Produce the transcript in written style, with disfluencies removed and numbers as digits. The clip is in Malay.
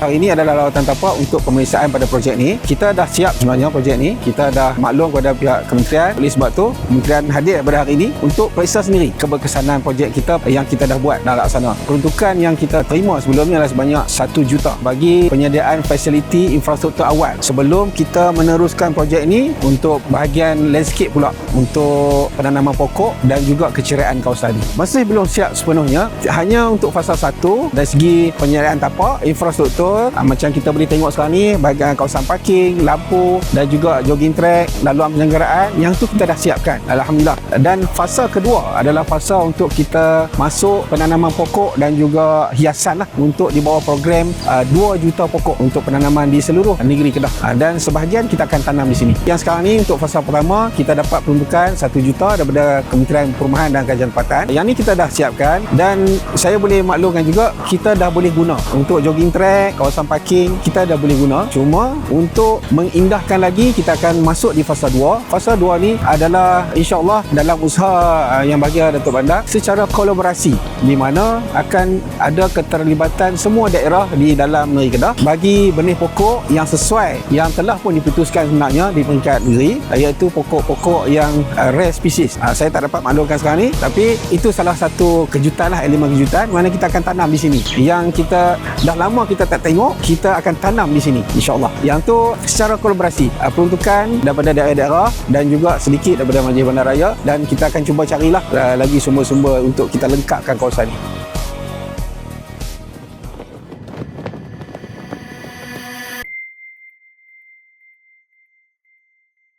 Hari ini adalah lawatan tapak untuk pemeriksaan pada projek ni. Kita dah siap sebenarnya projek ni. Kita dah maklum kepada pihak kementerian. Oleh sebab tu, kementerian hadir pada hari ini untuk periksa sendiri keberkesanan projek kita yang kita dah buat, dah laksana. Peruntukan yang kita terima sebelum ni adalah sebanyak 1 juta bagi penyediaan fasiliti infrastruktur awal sebelum kita meneruskan projek ni untuk bahagian landscape pula, untuk penanaman pokok dan juga keceriaan kawasan ni. Masih belum siap sepenuhnya, hanya untuk fasa 1 dari segi penyediaan tapak, infrastruktur, macam kita boleh tengok sekarang ni, bahagian kawasan parking, lampu dan juga jogging track, laluan penyelenggaraan, yang tu kita dah siapkan, alhamdulillah. Dan fasa kedua adalah fasa untuk kita masuk penanaman pokok dan juga hiasan lah, untuk di bawah program 2 juta pokok untuk penanaman di seluruh negeri Kedah, dan sebahagian kita akan tanam di sini. Yang sekarang ni untuk fasa pertama kita dapat peruntukan 1 juta daripada Kementerian Perumahan dan Kajian Tempatan. Yang ni kita dah siapkan, dan saya boleh maklumkan juga kita dah boleh guna untuk jogging track, kawasan parking, kita dah boleh guna. Cuma untuk mengindahkan lagi, kita akan masuk di fasa 2. Fasa 2 ni adalah insya-Allah dalam usaha yang bahagia Datuk Bandar secara kolaborasi, di mana akan ada keterlibatan semua daerah di dalam negeri Kedah bagi benih pokok yang sesuai yang telah pun diputuskan sebenarnya di peringkat negeri, iaitu pokok-pokok yang rare species. Saya tak dapat maklumkan sekarang ni, tapi itu salah satu kejutan lah, elemen kejutan mana kita akan tanam di sini. Yang kita dah lama kita tak tengok, kita akan tanam di sini insya-Allah. Yang tu secara kolaborasi, peruntukan daripada daerah-daerah dan juga sedikit daripada Majlis Bandaraya, dan kita akan cuba carilah lagi sumber-sumber untuk kita lengkapkan kawasan ini.